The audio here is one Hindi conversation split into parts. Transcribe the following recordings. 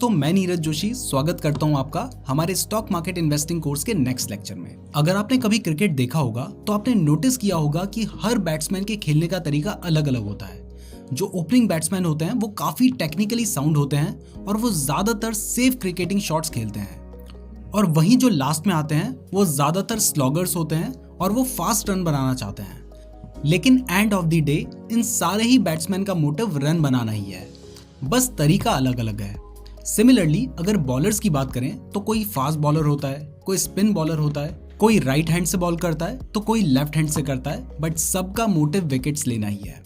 तो मैं नीरज जोशी स्वागत करता हूं आपका हमारे स्टॉक मार्केट इन्वेस्टिंग कोर्स के नेक्स्ट लेक्चर में। अगर आपने कभी क्रिकेट देखा होगा तो आपने नोटिस किया होगा कि हर बैट्समैन के खेलने का तरीका अलग अलग होता है। जो ओपनिंग बैट्समैन होते हैं वो काफी टेक्निकली साउंड होते हैं और वो ज्यादातर सेफ क्रिकेटिंग शॉट्स खेलते हैं, और वहीं जो लास्ट में आते हैं वो ज्यादातर स्लॉगर्स होते हैं और वो फास्ट रन बनाना चाहते हैं। लेकिन end of the day in सारे ही बैट्समैन का मोटिव रन बनाना ही है, बस तरीका अलग अलग है। सिमिलरली अगर बॉलर्स की बात करें तो कोई फास्ट बॉलर होता है, कोई स्पिन बॉलर होता है, कोई राइट हैंड से बॉल करता है तो कोई लेफ्ट हैंड से करता है, बट सबका मोटिव विकेट्स लेना ही है।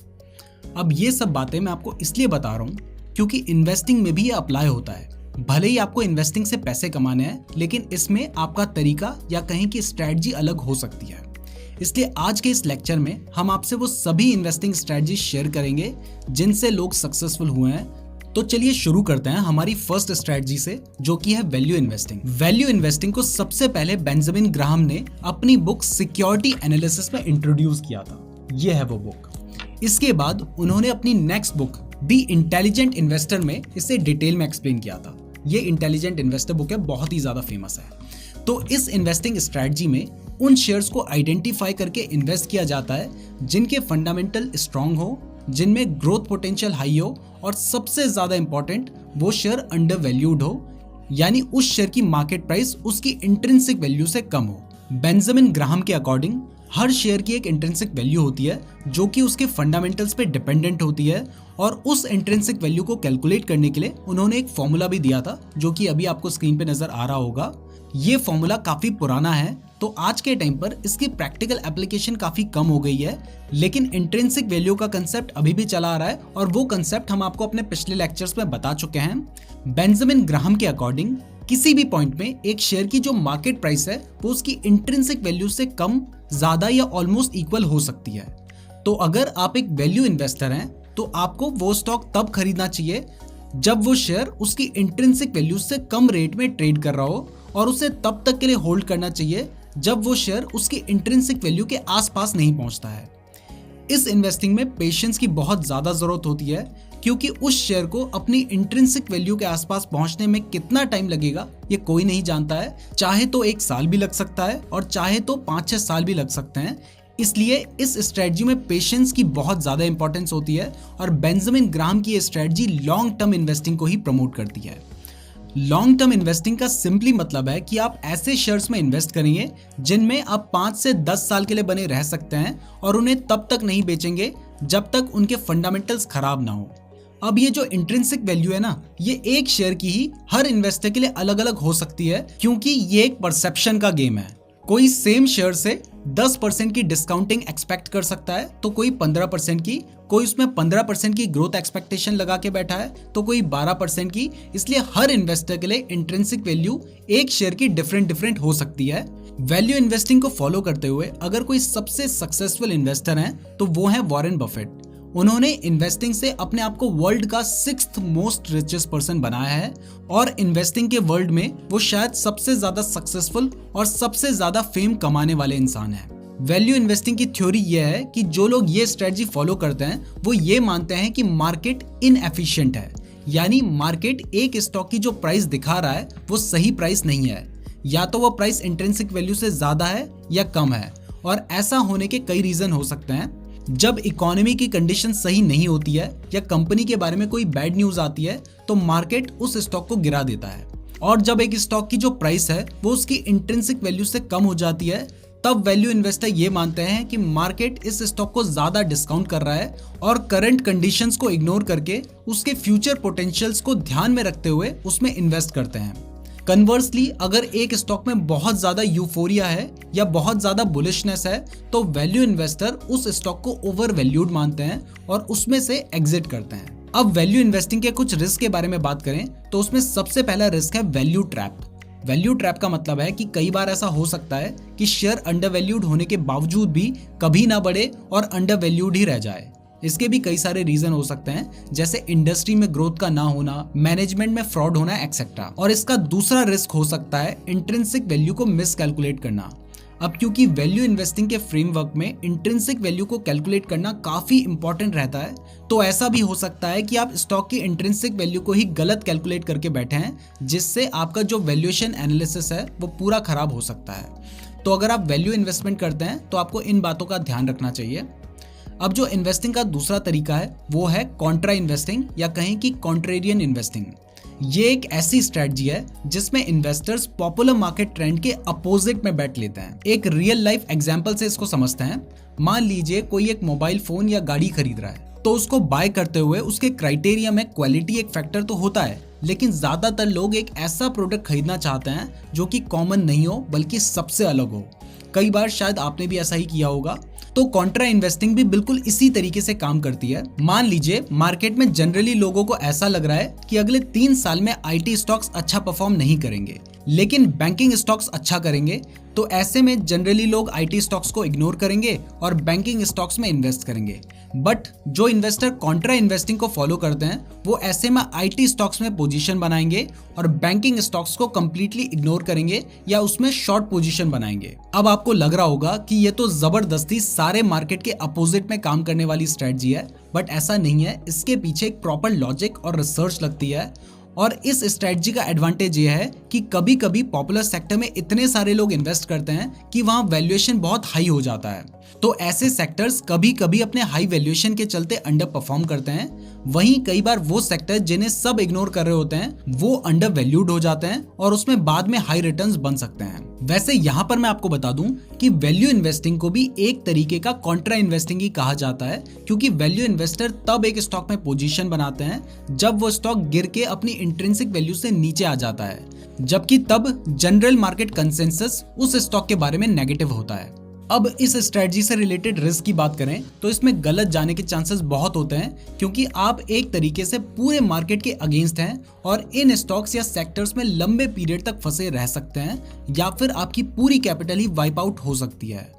अब ये सब बातें मैं आपको इसलिए बता रहा हूँ क्योंकि इन्वेस्टिंग में भी ये अप्लाई होता है। भले ही आपको इन्वेस्टिंग से पैसे कमाने हैं, लेकिन इसमें आपका तरीका या कहीं की स्ट्रैटेजी अलग हो सकती है। इसलिए आज के इस लेक्चर में हम आपसे वो सभी इन्वेस्टिंग स्ट्रैटेजी शेयर करेंगे जिनसे लोग सक्सेसफुल हुए हैं। तो चलिए शुरू करते हैं हमारी फर्स्ट स्ट्रैटेजी से, जो कि है वैल्यू इन्वेस्टिंग। वैल्यू इन्वेस्टिंग को सबसे पहले बेंजामिन ग्राहम ने अपनी बुक सिक्योरिटी एनालिसिस में इंट्रोड्यूस किया था। ये है वो बुक। इसके बाद उन्होंने अपनी next book the intelligent investor में इसे डिटेल में एक्सप्लेन किया था। ये इंटेलिजेंट इन्वेस्टर बुक है, बहुत ही ज्यादा फेमस है। तो इस इन्वेस्टिंग स्ट्रैटेजी में उन शेयर्स को आइडेंटिफाई करके इन्वेस्ट किया जाता है जिनके फंडामेंटल स्ट्रांग हो, जिनमें ग्रोथ पोटेंशियल हाई हो, और सबसे ज्यादा इंपॉर्टेंट वो शेयर अंडर वैल्यूड हो, यानी उस शेयर की मार्केट प्राइस उसकी इंट्रिंसिक वैल्यू से कम हो। बेंजामिन ग्राहम के अकॉर्डिंग हर शेयर की एक इंट्रिंसिक वैल्यू होती है जो कि उसके फंडामेंटल्स पे डिपेंडेंट होती है, और उस इंट्रिंसिक वैल्यू को कैलकुलेट करने के लिए उन्होंने एक फॉर्मूला भी दिया था जो कि अभी आपको स्क्रीन पे नजर आ रहा होगा। ये फॉर्मूला काफी पुराना है, तो आज के टाइम पर इसकी प्रैक्टिकल एप्लीकेशन काफी कम हो गई है, लेकिन इंट्रिंसिक वैल्यू का कंसेप्ट अभी भी चला आ रहा है, और वो कंसेप्ट हम आपको अपने पिछले लेक्चर्स में बता चुके हैं। बेंजामिन ग्राहम के अकॉर्डिंग किसी भी पॉइंट में एक शेयर की जो मार्केट प्राइस है वो उसकी इंट्रिंसिक वैल्यू से कम, ज्यादा या ऑलमोस्ट इक्वल हो सकती है। तो अगर आप एक वैल्यू इन्वेस्टर हैं तो आपको वो स्टॉक तब खरीदना चाहिए जब वो शेयर उसकी इंट्रिंसिक वैल्यू से कम रेट में ट्रेड कर रहा हो, और उसे तब तक के लिए होल्ड करना चाहिए जब वो शेयर उसकी इंट्रिंसिक वैल्यू के आसपास नहीं पहुंचता है। इस इन्वेस्टिंग में पेशेंस की बहुत ज्यादा जरूरत होती है, क्योंकि उस शेयर को अपनी इंट्रिंसिक वैल्यू के आसपास पहुंचने में कितना टाइम लगेगा ये कोई नहीं जानता है। चाहे तो 1 साल भी लग सकता है और चाहे तो 5-6 साल भी लग सकते हैं। इसलिए इस स्ट्रेटजी में पेशेंस की बहुत ज्यादा इंपॉर्टेंस होती है, और बेंजामिन ग्राहम की ये स्ट्रेटजी लॉन्ग टर्म इन्वेस्टिंग को ही प्रमोट करती है। लॉन्ग टर्म इन्वेस्टिंग का सिंपली मतलब है कि आप ऐसे शेयर्स में इन्वेस्ट करेंगे जिनमें आप 5 से 10 साल के लिए बने रह सकते हैं, और उन्हें तब तक नहीं बेचेंगे जब तक उनके फंडामेंटल्स खराब ना हो। अब ये जो इंट्रिंसिक वैल्यू है ना, ये एक शेयर की ही हर इन्वेस्टर के लिए अलग अलग हो सकती है, क्योंकि ये एक परसेप्शन का गेम है। कोई सेम शेयर से 10% की डिस्काउंटिंग एक्सपेक्ट कर सकता है तो कोई 15% की, कोई उसमें 15% की ग्रोथ एक्सपेक्टेशन लगा के बैठा है तो कोई 12% की। इसलिए हर इन्वेस्टर के लिए इंट्रिंसिक वैल्यू एक शेयर की डिफरेंट हो सकती है। वैल्यू इन्वेस्टिंग को फॉलो करते हुए अगर कोई सबसे सक्सेसफुल इन्वेस्टर है तो वो है वॉरेन बफेट। उन्होंने इन्वेस्टिंग से अपने आप को वर्ल्ड का 6th मोस्ट रिचेस्ट पर्सन बनाया है, और इन्वेस्टिंग के वर्ल्ड में वो शायद सबसे ज्यादा सक्सेसफुल और सबसे ज्यादा फेम कमाने वाले इंसान हैं। वैल्यू इन्वेस्टिंग की थ्योरी ये है कि जो लोग ये स्ट्रेटजी फॉलो करते हैं वो ये मानते हैं कि मार्केट इनएफिशिएंट है, यानी मार्केट एक स्टॉक की जो प्राइस दिखा रहा है वो सही प्राइस नहीं है, या तो वो प्राइस इंट्रिंसिक वैल्यू से ज्यादा है या कम है। और ऐसा होने के कई रीजन हो सकते हैं। जब इकोनॉमी की कंडीशन सही नहीं होती है या कंपनी के बारे में कोई बैड न्यूज आती है तो मार्केट उस स्टॉक को गिरा देता है, और जब एक स्टॉक की जो प्राइस है वो उसकी इंट्रिंसिक वैल्यू से कम हो जाती है तब वैल्यू इन्वेस्टर ये मानते हैं कि मार्केट इस स्टॉक को ज्यादा डिस्काउंट कर रहा है, और करंट कंडीशंस को इग्नोर करके उसके फ्यूचर पोटेंशियल्स को ध्यान में रखते हुए उसमें इन्वेस्ट करते हैं। कन्वर्सली अगर एक स्टॉक में बहुत ज्यादा यूफोरिया है या बहुत ज्यादा बुलिशनेस है तो वैल्यू इन्वेस्टर उस स्टॉक को ओवर वैल्यूड मानते हैं और उसमें से एग्जिट करते हैं। अब वैल्यू इन्वेस्टिंग के कुछ रिस्क के बारे में बात करें तो उसमें सबसे पहला रिस्क है वैल्यू ट्रैप। वैल्यू ट्रैप का मतलब है कि कई बार ऐसा हो सकता है कि शेयर अंडर वैल्यूड होने के बावजूद भी कभी ना बढ़े और अंडर वैल्यूड ही रह जाए। इसके भी कई सारे रीजन हो सकते हैं, जैसे इंडस्ट्री में ग्रोथ का ना होना, मैनेजमेंट में फ्रॉड होना एक्सेट्रा। और इसका दूसरा रिस्क हो सकता है इंट्रिंसिक वैल्यू को मिस कैलकुलेट करना। अब क्योंकि वैल्यू इन्वेस्टिंग के फ्रेमवर्क में इंट्रिंसिक वैल्यू को कैलकुलेट करना काफी इंपॉर्टेंट रहता है, तो ऐसा भी हो सकता है कि आप स्टॉक की इंट्रिंसिक वैल्यू को ही गलत कैलकुलेट करके बैठे हैं, जिससे आपका जो वैल्यूएशन एनालिसिस है वो पूरा खराब हो सकता है। तो अगर आप वैल्यू इन्वेस्टमेंट करते हैं तो आपको इन बातों का ध्यान रखना चाहिए। अब जो इन्वेस्टिंग का दूसरा तरीका है वो है कॉन्ट्रा इन्वेस्टिंग, या कहें कि कॉन्ट्रेरियन इन्वेस्टिंग। ये एक ऐसी स्ट्रेटजी है जिसमें इन्वेस्टर्स पॉपुलर मार्केट ट्रेंड के अपोजिट में बैठ लेते हैं। एक रियल लाइफ एग्जांपल से इसको समझते हैं। मान लीजिए कोई एक मोबाइल फोन या गाड़ी खरीद रहा है, तो उसको बाय करते हुए उसके क्राइटेरिया में क्वालिटी एक फैक्टर तो होता है, लेकिन ज्यादातर लोग एक ऐसा प्रोडक्ट खरीदना चाहते हैं जो कि कॉमन नहीं हो बल्कि सबसे अलग हो। कई बार शायद आपने भी ऐसा ही किया होगा। तो कॉन्ट्रा इन्वेस्टिंग भी बिल्कुल इसी तरीके से काम करती है। मान लीजिए मार्केट में जनरली लोगों को ऐसा लग रहा है कि अगले 3 साल में आईटी स्टॉक्स अच्छा परफॉर्म नहीं करेंगे, लेकिन बैंकिंग स्टॉक्स अच्छा करेंगे। तो ऐसे में जनरली लोग आईटी स्टॉक्स को इग्नोर करेंगे और बैंकिंग स्टॉक्स में इन्वेस्ट करेंगे। बट जो इन्वेस्टर कॉन्ट्रा इन्वेस्टिंग को फॉलो करते हैं वो ऐसे में आईटी स्टॉक्स में पोजीशन बनाएंगे और बैंकिंग स्टॉक्स को कंप्लीटली इग्नोर करेंगे या उसमें शॉर्ट पोजीशन बनाएंगे। अब आपको लग रहा होगा कि ये तो जबरदस्ती सारे मार्केट के अपोजिट में काम करने वाली स्ट्रेटजी है, बट ऐसा नहीं है। इसके पीछे एक प्रॉपर लॉजिक और रिसर्च लगती है। और इस स्ट्रेटजी का एडवांटेज ये है कि कभी कभी पॉपुलर सेक्टर में इतने सारे लोग इन्वेस्ट करते हैं कि वहां वैल्यूएशन बहुत हाई हो जाता है। तो ऐसे सेक्टर्स कभी कभी अपने हाई वैल्यूएशन के चलते अंडर परफॉर्म करते हैं। वहीं कई बार वो सेक्टर जिन्हें सब इग्नोर कर रहे होते हैं वो अंडर वैल्यूड हो जाते हैं और उसमें बाद में हाई रिटर्न्स बन सकते हैं। वैसे यहाँ पर मैं आपको बता दूं कि वैल्यू इन्वेस्टिंग को भी एक तरीके का कॉन्ट्रा इन्वेस्टिंग ही कहा जाता है, क्योंकि वैल्यू इन्वेस्टर तब एक स्टॉक में पोजीशन बनाते हैं जब वो स्टॉक गिर के अपनी इंट्रिंसिक वैल्यू से नीचे आ जाता है, जबकि तब जनरल मार्केट कंसेंसस उस स्टॉक के बारे में नेगेटिव होता है। अब इस स्ट्रेटजी से रिलेटेड रिस्क की बात करें तो इसमें गलत जाने के चांसेस बहुत होते हैं, क्योंकि आप एक तरीके से पूरे मार्केट के अगेंस्ट हैं और इन स्टॉक्स या सेक्टर्स में लंबे पीरियड तक फंसे रह सकते हैं, या फिर आपकी पूरी कैपिटल ही वाइप आउट हो सकती है।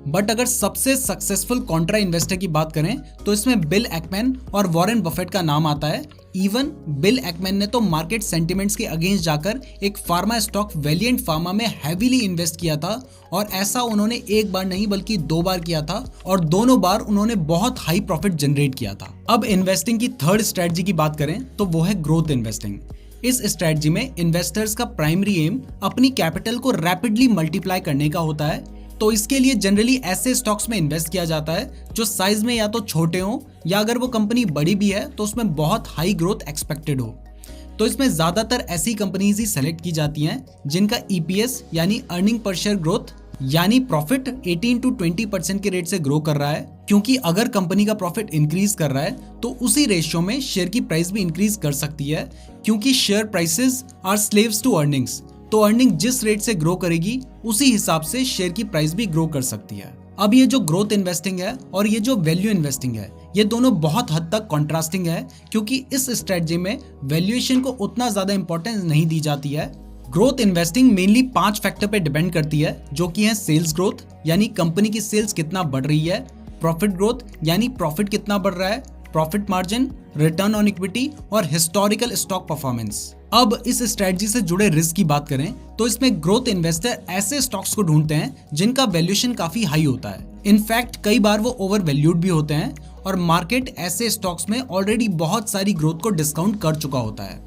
बट अगर सबसे सक्सेसफुल कॉन्ट्रा इन्वेस्टर की बात करें तो इसमें बिल एक्मैन और वॉरेन बफेट का नाम आता है। इवन बिल एक्मैन ने तो मार्केट सेंटिमेंट्स के अगेंस्ट जाकर एक फार्मा स्टॉक वैलिएंट फार्मा में हैवीली इन्वेस्ट किया था, और ऐसा उन्होंने एक बार नहीं बल्कि 2 बार किया था, और दोनों बार उन्होंने बहुत हाई प्रॉफिट जनरेट किया था। अब इन्वेस्टिंग की थर्ड स्ट्रेटजी की बात करें तो वो है ग्रोथ इन्वेस्टिंग। इस स्ट्रेटजी में इन्वेस्टर्स का प्राइमरी एम अपनी कैपिटल को रैपिडली मल्टीप्लाई करने का होता है। तो इसके लिए जनरली ऐसे स्टॉक्स में इन्वेस्ट किया जाता है जो साइज में या तो छोटे हों, या अगर वो कंपनी बड़ी भी है तो उसमें बहुत हाई ग्रोथ एक्सपेक्टेड हो। तो इसमें ज्यादातर ऐसी कंपनीज ही सेलेक्ट की जाती हैं जिनका ईपीएस यानी अर्निंग पर शेयर ग्रोथ यानी प्रॉफिट 18 to 20% के रेट से ग्रो कर रहा है, क्योंकि अगर कंपनी का प्रॉफिट इंक्रीज कर रहा है तो उसी रेशियो में शेयर की प्राइस भी इंक्रीज कर सकती है, क्योंकि share prices are slaves to earnings. तो अर्निंग जिस रेट से ग्रो करेगी उसी हिसाब से शेयर की प्राइस भी ग्रो कर सकती है। अब ये जो ग्रोथ इन्वेस्टिंग है और ये जो वैल्यू इन्वेस्टिंग है, ये दोनों बहुत हद तक कॉन्ट्रास्टिंग है, क्योंकि इस स्ट्रेटजी में वैल्यूएशन को उतना ज्यादा इंपॉर्टेंस नहीं दी जाती है। ग्रोथ इन्वेस्टिंग मेनली 5 फैक्टर पे डिपेंड करती है, जो कि है सेल्स ग्रोथ यानी कंपनी की सेल्स कितना बढ़ रही है, प्रॉफिट ग्रोथ यानी प्रॉफिट कितना बढ़ रहा है, profit margin, return on equity और हिस्टोरिकल स्टॉक परफॉर्मेंस। अब इस स्ट्रेटजी से जुड़े रिस्क की बात करें तो इसमें ग्रोथ इन्वेस्टर ऐसे स्टॉक्स को ढूंढते हैं जिनका वैल्यूएशन काफी हाई होता है। इनफैक्ट कई बार वो ओवर वैल्यूड भी होते हैं, और मार्केट ऐसे स्टॉक्स में ऑलरेडी बहुत सारी ग्रोथ को डिस्काउंट कर चुका होता है।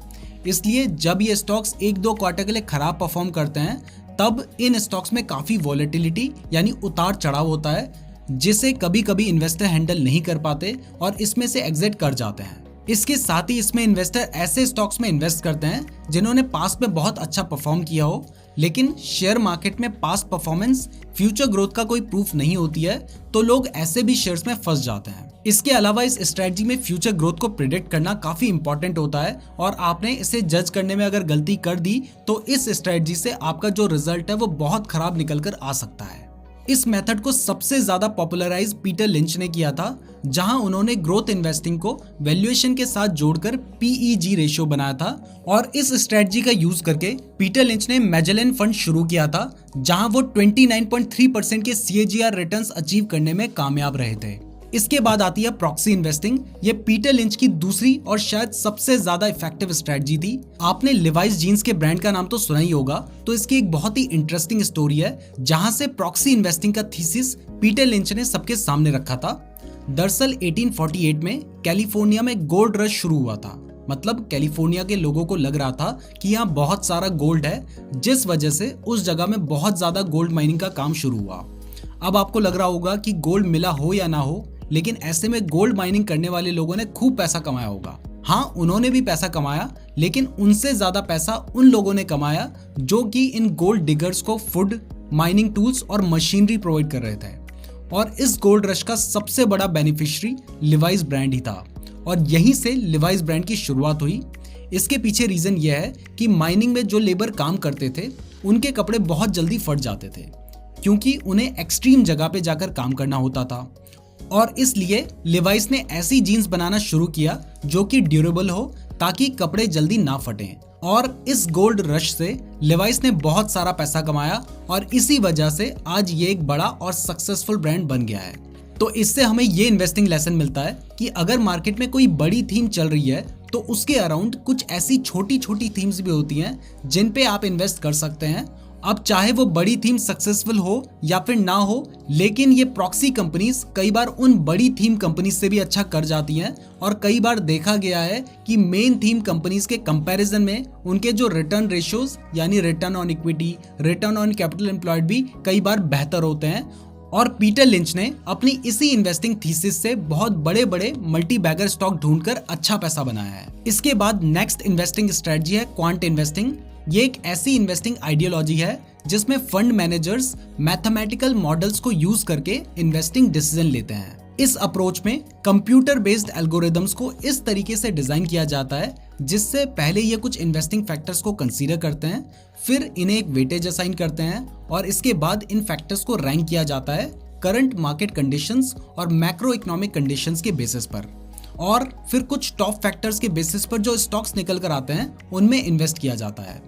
इसलिए जब ये स्टॉक्स 1-2 क्वार्टर के लिए खराब परफॉर्म करते हैं तब इन स्टॉक्स में काफी वॉलेटिलिटी यानी उतार चढ़ाव होता है, जिसे कभी कभी इन्वेस्टर हैंडल नहीं कर पाते और इसमें से एग्जिट कर जाते हैं। इसके साथ ही इसमें इन्वेस्टर ऐसे स्टॉक्स में इन्वेस्ट करते हैं जिन्होंने पास्ट में बहुत अच्छा परफॉर्म किया हो, लेकिन शेयर मार्केट में पास्ट परफॉर्मेंस फ्यूचर ग्रोथ का कोई प्रूफ नहीं होती है, तो लोग ऐसे भी शेयर्स में फंस जाते हैं। इसके अलावा इस स्ट्रेटजी में फ्यूचर ग्रोथ को प्रिडिक्ट करना काफी इंपॉर्टेंट होता है, और आपने इसे जज करने में अगर गलती कर दी तो इस स्ट्रेटजी से आपका जो रिजल्ट है वो बहुत खराब निकल कर आ सकता है। इस मेथड को सबसे ज्यादा पॉपुलराइज पीटर लिंच ने किया था, जहां उन्होंने ग्रोथ इन्वेस्टिंग को वैल्यूएशन के साथ जोड़कर PEG रेशियो बनाया था, और इस स्ट्रेटजी का यूज करके पीटर लिंच ने मैजेलन फंड शुरू किया था, जहां वो 29.3% के CAGR रिटर्न्स अचीव करने में कामयाब रहे थे। इसके बाद आती है प्रॉक्सी इन्वेस्टिंग। ये पीटर लिंच की दूसरी और शायद सबसे ज्यादा इफेक्टिव स्ट्रेटजी थी। आपने लिवाइस जीन्स के ब्रांड का नाम तो सुना ही होगा, तो इसकी एक बहुत ही इंटरेस्टिंग स्टोरी है जहां से प्रॉक्सी इन्वेस्टिंग का थीसिस पीटर लिंच ने सबके सामने रखा था। दरअसल 1848 में कैलिफोर्निया में गोल्ड रश शुरू हुआ था। मतलब कैलिफोर्निया के लोगों को लग रहा था कि यहाँ बहुत सारा गोल्ड है, जिस वजह से उस जगह में बहुत ज्यादा गोल्ड माइनिंग का काम शुरू हुआ। अब आपको लग रहा होगा कि गोल्ड मिला हो या ना हो, लेकिन ऐसे में गोल्ड माइनिंग करने वाले लोगों ने खूब पैसा कमाया होगा। हाँ, उन्होंने भी पैसा कमाया, लेकिन उनसे ज्यादा पैसा उन लोगों ने कमाया जो कि इन गोल्ड डिगर्स को फूड, माइनिंग टूल्स और मशीनरी प्रोवाइड कर रहे थे। और इस गोल्ड रश का सबसे बड़ा बेनिफिशियरी लिवाइस ब्रांड ही था, और यहीं से लिवाइस ब्रांड की शुरुआत हुई। इसके पीछे रीजन यह है कि माइनिंग में जो लेबर काम करते थे उनके कपड़े बहुत जल्दी फट जाते थे, क्योंकि उन्हें एक्सट्रीम जगह पे जाकर काम करना होता था। और इसलिए लिवाइस ने ऐसी जीन्स बनाना शुरू किया जो कि ड्यूरेबल हो, ताकि कपड़े जल्दी ना फटें। और इस गोल्ड रश से लिवाइस ने बहुत सारा पैसा कमाया, और इसी वजह से आज ये एक बड़ा और सक्सेसफुल ब्रांड बन गया है। तो इससे हमें ये इन्वेस्टिंग लेसन मिलता है कि अगर मार्केट में कोई बड़ी थीम चल रही है तो उसके अराउंड कुछ ऐसी छोटी छोटी थीम्स भी होती हैं जिन पे आप इन्वेस्ट कर सकते हैं। अब चाहे वो बड़ी थीम सक्सेसफुल हो या फिर ना हो, लेकिन ये प्रॉक्सी कंपनीज कई बार उन बड़ी थीम कंपनीज से भी अच्छा कर जाती हैं। और कई बार देखा गया है कि मेन थीम कंपनीज के कंपैरिजन में उनके जो रिटर्न रेशियोज यानी return on equity, return on capital employed भी कई बार बेहतर होते हैं। और पीटर लिंच ने अपनी इसी इन्वेस्टिंग थीसिस से बहुत बड़े बड़े मल्टी बैगर स्टॉक ढूंढकर अच्छा पैसा बनाया है। इसके बाद नेक्स्ट इन्वेस्टिंग स्ट्रेटजी है क्वांट इन्वेस्टिंग। ये एक ऐसी इन्वेस्टिंग आइडियोलॉजी है जिसमें फंड मैनेजर्स मैथमेटिकल मॉडल्स को यूज करके इन्वेस्टिंग डिसीजन लेते हैं। इस अप्रोच में कंप्यूटर बेस्ड एल्गोरिदम्स को इस तरीके से डिजाइन किया जाता है जिससे पहले ये कुछ इन्वेस्टिंग फैक्टर्स को कंसीडर करते हैं, फिर इन्हें एक वेटेज असाइन करते हैं, और इसके बाद इन फैक्टर्स को रैंक किया जाता है करंट मार्केट कंडीशंस और मैक्रो इकोनॉमिक कंडीशंस के बेसिस पर। और फिर कुछ टॉप फैक्टर्स के बेसिस पर जो स्टॉक्स निकल कर आते हैं उनमें इन्वेस्ट किया जाता है।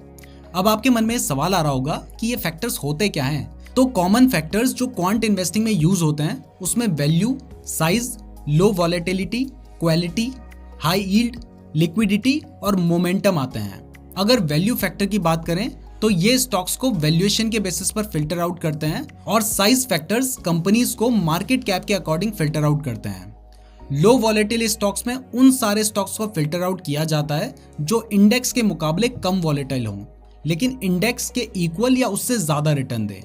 अब आपके मन में सवाल आ रहा होगा कि ये फैक्टर्स होते क्या हैं। तो कॉमन फैक्टर्स जो क्वांट इन्वेस्टिंग में यूज होते हैं उसमें value, size, low volatility, quality, high yield, liquidity और मोमेंटम आते हैं। अगर वैल्यू फैक्टर की बात करें तो ये स्टॉक्स को वैल्यूएशन के बेसिस पर फिल्टर आउट करते हैं, और साइज फैक्टर्स कंपनीज को मार्केट कैप के अकॉर्डिंग फिल्टर आउट करते हैं। लो वॉलेटिल स्टॉक्स में उन सारे स्टॉक्स को फिल्टर आउट किया जाता है जो इंडेक्स के मुकाबले कम वॉलेटाइल हों, लेकिन इंडेक्स के इक्वल या उससे ज्यादा रिटर्न दे।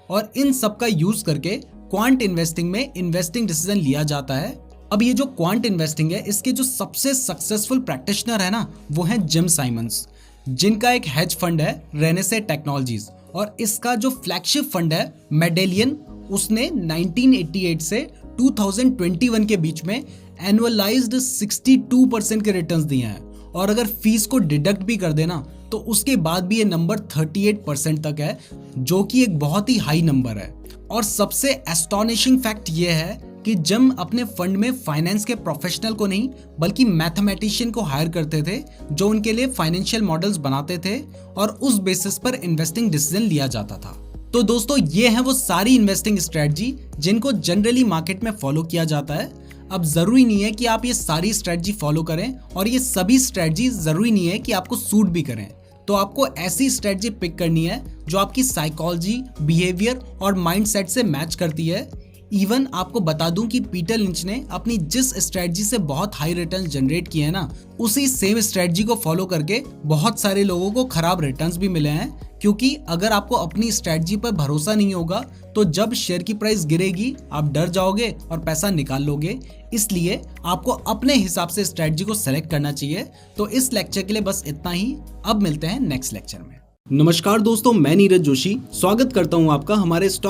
और इन सब का यूज करके क्वांट इन्वेस्टिंग में इन्वेस्टिंग डिसीजन लिया जाता है। अब ये जो क्वांट इन्वेस्टिंग है इसके जो सबसे सक्सेसफुल प्रैक्टिशनर है ना, वो है जिम साइमंस, जिनका एक हेज फंड है रेनेसे टेक्नोलॉजीज, और इसका जो फ्लैगशिप फंड है मेडेलियन, उसने 1988 से 2021 के बीच में एनुअलाइज्ड 62% के रिटर्न्स दिए हैं। और अगर फीस को डिडक्ट भी कर देना तो उसके बाद भी ये नंबर 38% तक है, जो कि एक बहुत ही हाई नंबर है। और सबसे एस्टोनिशिंग फैक्ट ये है कि जिम अपने फंड में फाइनेंस के प्रोफेशनल को नहीं बल्कि मैथमेटिशियन को हायर करते थे, जो उनके लिए फाइनेंशियल मॉडल्स बनाते थे, और उस बेसिस पर इन्वेस्टिंग डिसीजन लिया जाता था। तो दोस्तों, ये है वो सारी इन्वेस्टिंग स्ट्रेटजी जिनको जनरली मार्केट में फॉलो किया जाता है। अब जरूरी नहीं है कि आप ये सारी स्ट्रेटजी फॉलो करें, और ये सभी स्ट्रेटजी जरूरी नहीं है कि आपको सूट भी करें। तो आपको ऐसी स्ट्रेटजी पिक करनी है जो आपकी साइकोलॉजी, बिहेवियर और माइंडसेट से मैच करती है। इवन आपको बता दूं कि पीटर लिंच ने अपनी जिस स्ट्रेटजी से बहुत हाई रिटर्न जनरेट किए हैं ना, उसी सेम स्ट्रेटजी को फॉलो करके बहुत सारे लोगों को खराब रिटर्न्स भी मिले हैं। क्योंकि अगर आपको अपनी स्ट्रेटजी पर भरोसा नहीं होगा तो जब शेयर की प्राइस गिरेगी आप डर जाओगे और पैसा निकाल लोगे। इसलिए आपको अपने हिसाब से स्ट्रेटजी को सेलेक्ट करना चाहिए। तो इस लेक्चर के लिए बस इतना ही। अब मिलते हैं नेक्स्ट लेक्चर में। नमस्कार दोस्तों, मैं नीरज जोशी स्वागत करता हूं आपका हमारे स्टॉक